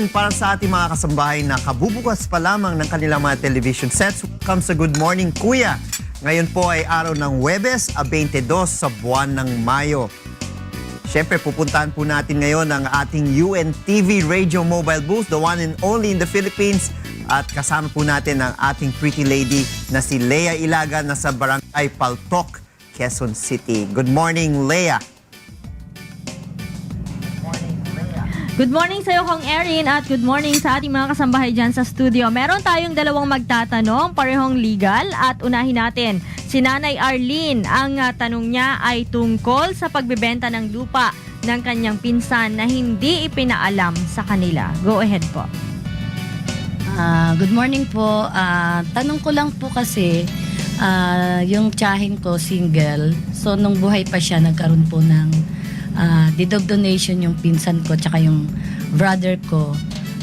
morning para sa ating mga kasambahay na kabubukas pa lamang ng kanilang mga television sets. Welcome sa Good Morning Kuya. Ngayon po ay araw ng Huwebes, 22 sa buwan ng Mayo. Siyempre, pupuntahan po natin ngayon ang ating UNTV Radio Mobile Booth, the one and only in the Philippines. At kasama po natin ang ating pretty lady na si Lea Ilaga na sa Barangay Paltok, Quezon City. Good morning, Lea. Good morning sa iyo, Kong Erin, at good morning sa ating mga kasambahay dyan sa studio. Meron tayong dalawang magtatanong, parehong legal, at unahin natin si Nanay Arlene. Ang tanong niya ay tungkol sa pagbebenta ng lupa ng kanyang pinsan na hindi ipinaalam sa kanila. Go ahead po. Good morning po. Tanong ko lang po kasi, yung tiyahin ko single. So nung buhay pa siya, nagkaroon po ng deed donation yung pinsan ko tsaka yung brother ko.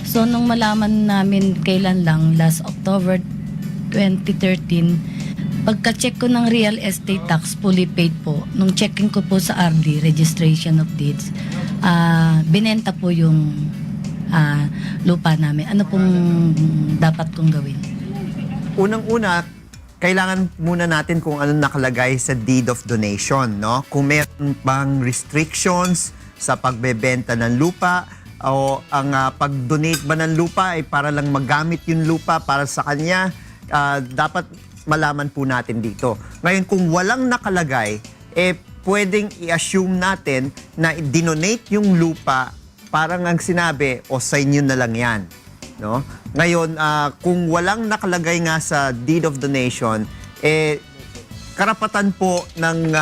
So nung malaman namin kailan lang, last October 2013, pagka-check ko ng real estate tax, fully paid po. Nung checking ko po sa RD, Registration of Deeds, binenta po yung lupa namin. Ano pong dapat kong gawin? Unang-una, kailangan muna natin kung ano nakalagay sa deed of donation, no? Kung meron bang restrictions sa pagbebenta ng lupa o ang pag-donate ba ng lupa ay para lang magamit yung lupa para sa kanya, dapat malaman po natin dito. Ngayon, kung walang nakalagay, pwedeng i-assume natin na dinonate yung lupa, parang ang sinabi, o sa inyo na lang yan. No? Ngayon, kung walang nakalagay nga sa deed of donation, karapatan po ng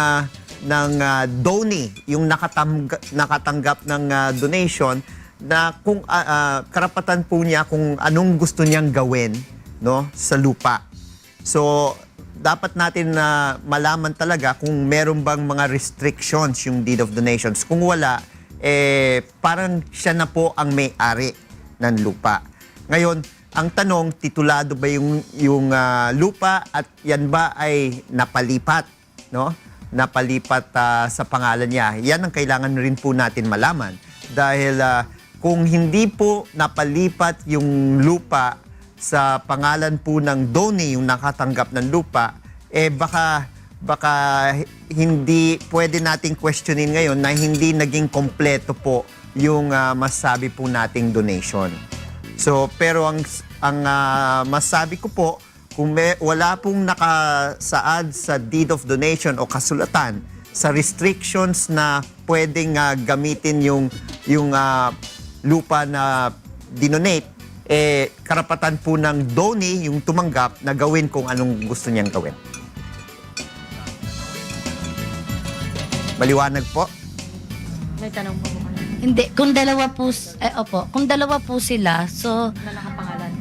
donee, yung nakatanggap ng donation, na kung karapatan po niya kung anong gusto niyang gawin, no, sa lupa. So, dapat natin malaman talaga kung meron bang mga restrictions yung deed of donations. Kung wala, parang siya na po ang may-ari ng lupa. Ngayon, ang tanong, titulado ba yung lupa at yan ba ay napalipat, no? Napalipat sa pangalan niya. Yan ang kailangan rin po natin malaman. Dahil kung hindi po napalipat yung lupa sa pangalan po ng donee, yung nakatanggap ng lupa, baka hindi pwede nating questionin ngayon na hindi naging kompleto po yung masabi po nating donation. So, pero ang masabi ko po, kung wala pong nakasaad sa deed of donation o kasulatan sa restrictions na pwedeng gamitin yung lupa na dinonate, karapatan po ng donee, yung tumanggap, na gawin kung anong gusto niyang gawin. Maliwanag po? May tanong po po. Hindi, kung dalawa po, kung dalawa po sila, so Na nakapangalan.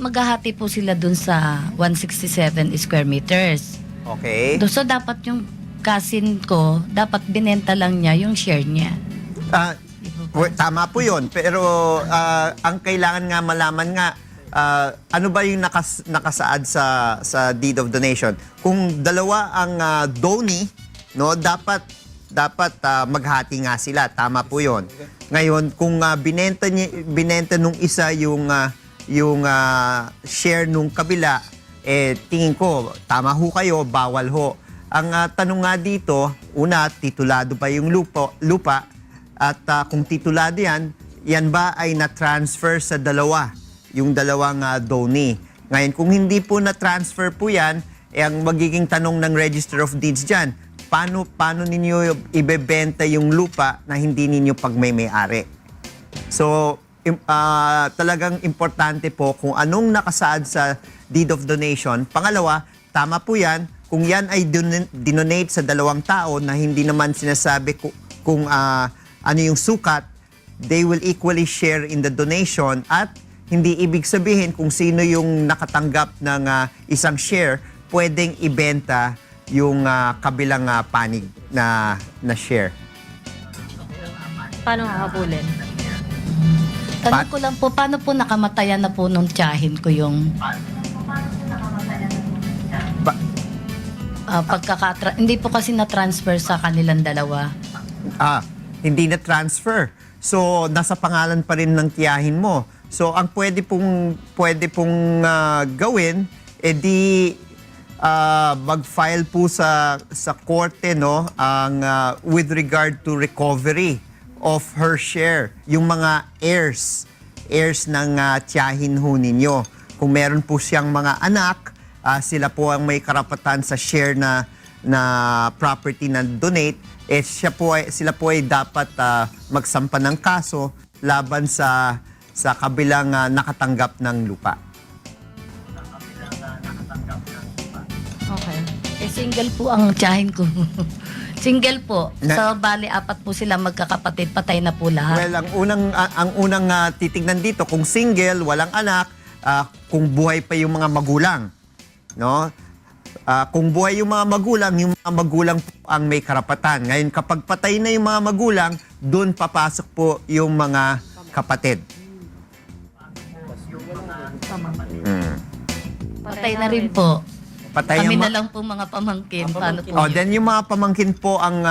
maghahati po sila dun sa 167 square meters. Okay. So dapat yung cousin ko, dapat binenta lang niya yung share niya. Tama po yun. Pero ang kailangan nga malaman nga, ano ba yung nakasaad sa deed of donation? Kung dalawa ang donee, no, dapat maghati nga sila. Tama po yun. Ngayon, kung binenta nung isa yung share nung kabila, tingin ko, tama ho kayo, bawal ho. Ang tanong nga dito, una, titulado ba yung lupa? At kung titulado yan ba ay na-transfer sa dalawa, yung dalawang donee? Ngayon, kung hindi po na-transfer po yan, ang magiging tanong ng Register of Deeds dyan, paano ninyo ibebenta yung lupa na hindi ninyo pagmay-may-ari? So, talagang importante po kung anong nakasaad sa deed of donation. Pangalawa, tama po yan, kung yan ay dinonate sa dalawang tao na hindi naman sinasabi kung ano yung sukat, they will equally share in the donation, at hindi ibig sabihin kung sino yung nakatanggap ng isang share, pwedeng ibenta yung kabilang panig na share. Paano hahabulin? Tanong ko lang po, paano po nakamatayan na po nung tiyahin ko yung hindi po kasi na-transfer sa kanilang dalawa. Hindi na transfer. So, nasa pangalan pa rin ng tiyahin mo. So, ang pwede pong gawin, edi mag-file po sa korte, no, ang with regard to recovery of her share, yung mga heirs ng tiyahin ho ninyo. Kung meron po siyang mga anak, sila po ang may karapatan sa share na property na donate, sila po ay dapat magsampa ng kaso laban sa kabilang nakatanggap ng lupa. Okay. Single po ang tiyahin ko. Single po. So, bali, 4 po sila magkakapatid. Patay na po lahat. Well, ang unang titignan dito, kung single, walang anak, kung buhay pa yung mga magulang. No? Kung buhay yung mga magulang po ang may karapatan. Ngayon, kapag patay na yung mga magulang, doon papasok po yung mga kapatid. Patay na rin po. Patay Kami yung na lang po mga pamangkin. Paano po? Oh, then yung mga pamangkin po ang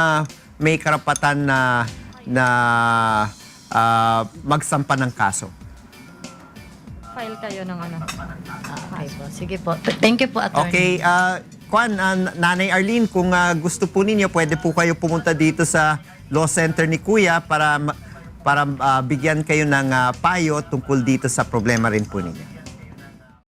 may karapatan na magsampa ng kaso. File kayo ng ano. Okay po. Sige po. Thank you po, attorney. Okay, Nanay Arlene, kung gusto po ninyo, pwede po kayo pumunta dito sa Law Center ni Kuya para bigyan kayo ng payo tungkol dito sa problema rin po ninyo.